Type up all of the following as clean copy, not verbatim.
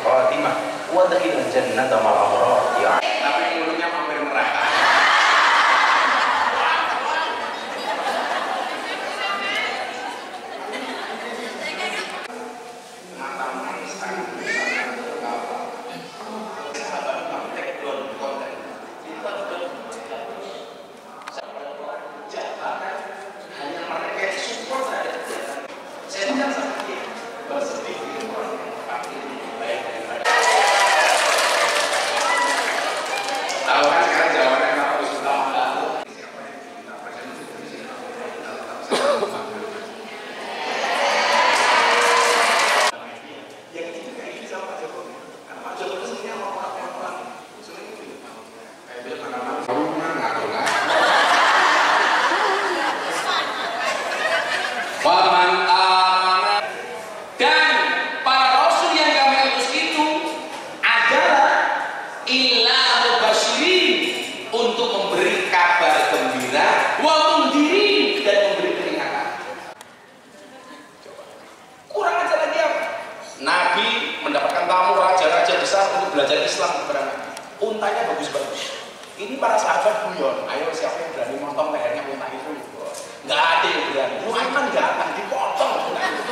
khatimah wa dakhilal jannata ma'al abrar. Ya, tapi mulutnya hampir neraka. Nabi mendapatkan tamu raja-raja besar untuk belajar Islam kepada Nabi. Untanya bagus-bagus. Ini para sahabat guyon, ayo siapa yang berani motong lehernya unta itu? Nggak ada yang berani. Muhammad nggak akan dipotong unta itu.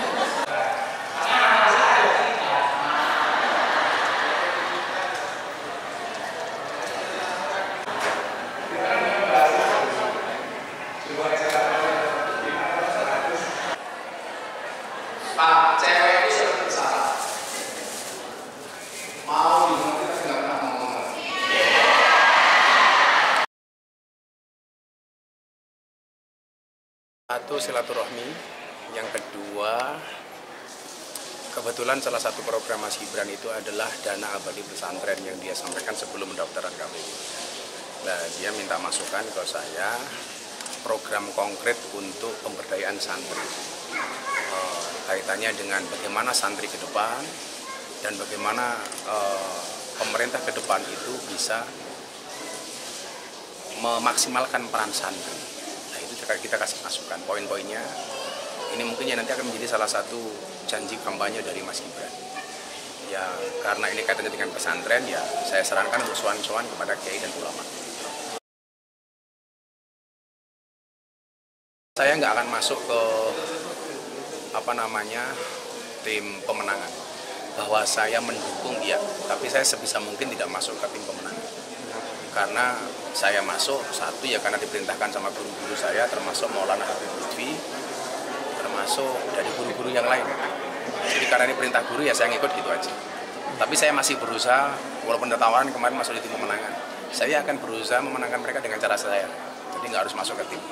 Pak, cewek itu sering salah. Mau dimengerti nggak pernah ngomong. Satu, silaturahmi. Yang kedua, kebetulan salah satu program Mas Gibran itu adalah dana abadi pesantren yang dia sampaikan sebelum pendaftaran KPU. Nah, dia minta masukan ke saya program konkret untuk pemberdayaan santri. Kaitannya dengan bagaimana santri ke depan dan bagaimana pemerintah ke depan itu bisa memaksimalkan peran santri. Nah, itu kita kasih masukan poin-poinnya. Ini mungkin nanti akan menjadi salah satu janji kampanye dari Mas Gibran. Ya, karena ini kaitannya dengan pesantren, ya saya sarankan untuk sowan-sowan kepada kiai dan ulama. Saya nggak akan masuk ke tim pemenangan. Bahwa saya mendukung, ya, tapi saya sebisa mungkin tidak masuk ke tim pemenangan. Karena saya masuk, satu ya karena diperintahkan sama guru-guru saya, termasuk Maulana Habib Lutfi, termasuk dari guru-guru yang lain. Jadi karena ini perintah guru, ya saya ngikut gitu aja. Tapi saya masih berusaha, walaupun ada tawaran kemarin masuk di tim pemenangan, saya akan berusaha memenangkan mereka dengan cara saya. Jadi nggak harus masuk ke tim.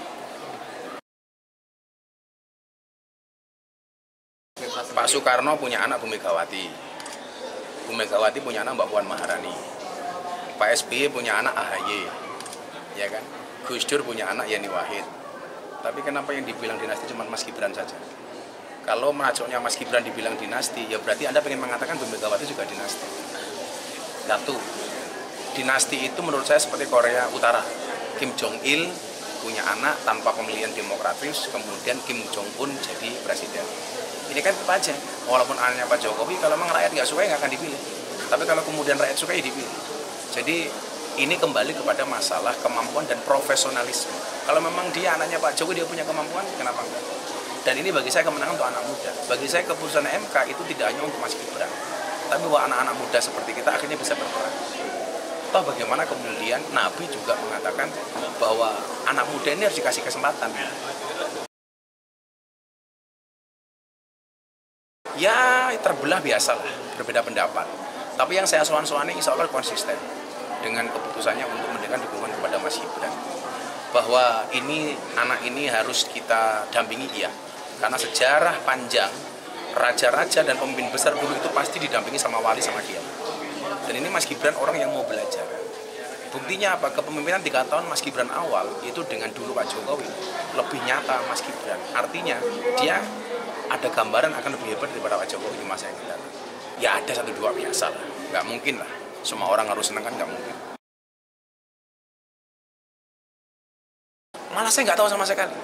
Pak Soekarno punya anak Bu Megawati. Bu Megawati punya anak Mbak Puan Maharani. Pak SBY punya anak AHY. Ya kan? Gus Dur punya anak Yeni Wahid. Tapi kenapa yang dibilang dinasti cuma Mas Gibran saja? Kalau meracuknya Mas Gibran dibilang dinasti, ya berarti Anda pengen mengatakan Bu Megawati juga dinasti. Satu, dinasti itu menurut saya seperti Korea Utara. Kim Jong Il punya anak tanpa pemilihan demokratis, kemudian Kim Jong Un jadi presiden. Ini kan tetap aja, walaupun anaknya Pak Jokowi, kalau memang rakyat nggak suka nggak akan dipilih. Tapi kalau kemudian rakyat suka, ya dipilih. Jadi ini kembali kepada masalah kemampuan dan profesionalisme. Kalau memang dia anaknya Pak Jokowi, dia punya kemampuan, kenapa enggak? Dan ini bagi saya kemenangan untuk anak muda. Bagi saya keputusan MK itu tidak hanya untuk Mas Gibran, tapi bahwa anak-anak muda seperti kita akhirnya bisa berperan. Toh bagaimana kemudian Nabi juga mengatakan bahwa anak muda ini harus dikasih kesempatan. Ya terbelah biasalah, berbeda pendapat. Tapi yang saya sowan-sowannya insya Allah konsisten dengan keputusannya untuk memberikan dukungan kepada Mas Gibran. Bahwa ini anak ini harus kita dampingi, iya. Karena sejarah panjang, raja-raja dan pemimpin besar dulu itu pasti didampingi sama wali sama kiai. Dan ini Mas Gibran orang yang mau belajar. Buktinya apa? Kepemimpinan 3 tahun Mas Gibran awal itu dengan dulu Pak Jokowi lebih nyata Mas Gibran. Artinya dia ada gambaran akan lebih hebat daripada Pak Jokowi di masa yang datang. Ya ada 1-2 biasa lah, nggak mungkin lah. Semua orang harus senang kan nggak mungkin. Malah saya nggak tahu sama sekali.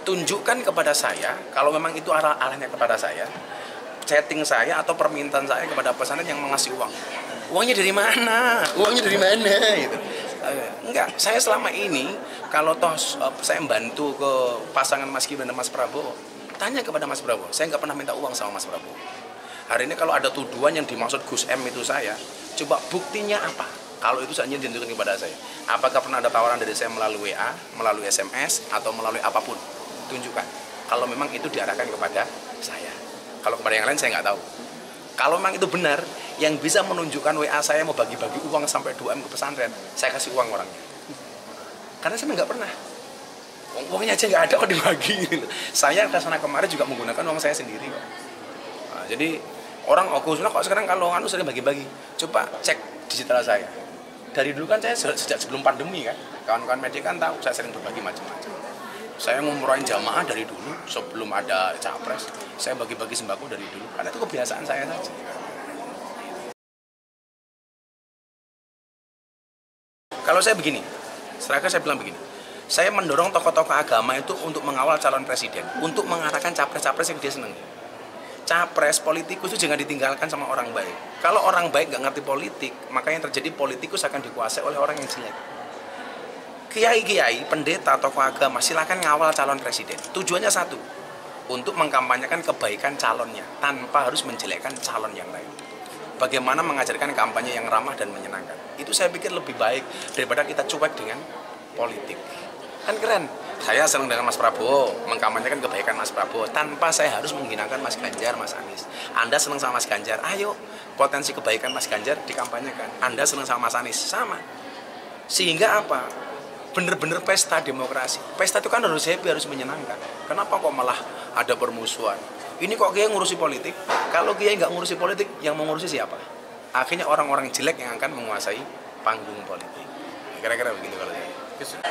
Tunjukkan kepada saya, kalau memang itu arahnya kepada saya, chatting saya atau permintaan saya kepada pesantren yang mengasih uang. Uangnya dari mana? Uangnya dari mana? Gitu. Enggak, saya selama ini kalau toh saya membantu ke pasangan Mas Gibran dan Mas Prabowo, tanya kepada Mas Prabowo. Saya nggak pernah minta uang sama Mas Prabowo. Hari ini kalau ada tuduhan yang dimaksud Gus M itu saya, coba buktinya apa? Kalau itu hanya ditunjukkan kepada saya. Apakah pernah ada tawaran dari saya melalui WA, melalui SMS, atau melalui apapun? Tunjukkan. Kalau memang itu diarahkan kepada saya. Kalau kepada yang lain saya nggak tahu. Kalau memang itu benar, yang bisa menunjukkan WA saya mau bagi-bagi uang sampai 2M ke pesantren, saya kasih uang orangnya. Karena saya nggak pernah. Uangnya aja nggak ada kok dibagi. Saya ke sana kemarin juga menggunakan uang saya sendiri kok. Nah, jadi orang Gus kok sekarang kalau sering bagi-bagi. Coba cek digital saya. Dari dulu kan saya sejak sebelum pandemi kan, kawan-kawan media kan tahu saya sering berbagi macam-macam. Saya ngumrohin jamaah dari dulu sebelum ada capres. Saya bagi-bagi sembako dari dulu. Karena itu kebiasaan saya saja. Kalau saya begini, saya bilang begini. Saya mendorong tokoh-tokoh agama itu untuk mengawal calon presiden, untuk mengarahkan capres-capres yang dia senang. Capres, politikus itu jangan ditinggalkan sama orang baik. Kalau orang baik nggak ngerti politik, maka yang terjadi politikus akan dikuasai oleh orang yang jelek. Kiai-kiai, pendeta, tokoh agama, silakan ngawal calon presiden. Tujuannya satu, untuk mengkampanyekan kebaikan calonnya, tanpa harus menjelekkan calon yang lain. Bagaimana mengajarkan kampanye yang ramah dan menyenangkan. Itu saya pikir lebih baik daripada kita cuek dengan politik. Kan keren. Saya senang dengan Mas Prabowo, mengkampanyekan kebaikan Mas Prabowo tanpa saya harus menghinakan Mas Ganjar, Mas Anies. Anda senang sama Mas Ganjar, ayo potensi kebaikan Mas Ganjar dikampanyekan. Anda senang sama Mas Anies, sama. Sehingga apa? Bener-bener pesta demokrasi. Pesta itu kan harus happy, harus menyenangkan. Kenapa kok malah ada permusuhan? Ini kok Kiai ngurusi politik? Kalau Kiai nggak ngurusi politik, yang mengurusi siapa? Akhirnya orang-orang jelek yang akan menguasai panggung politik. Kira-kira begitu kalau saya.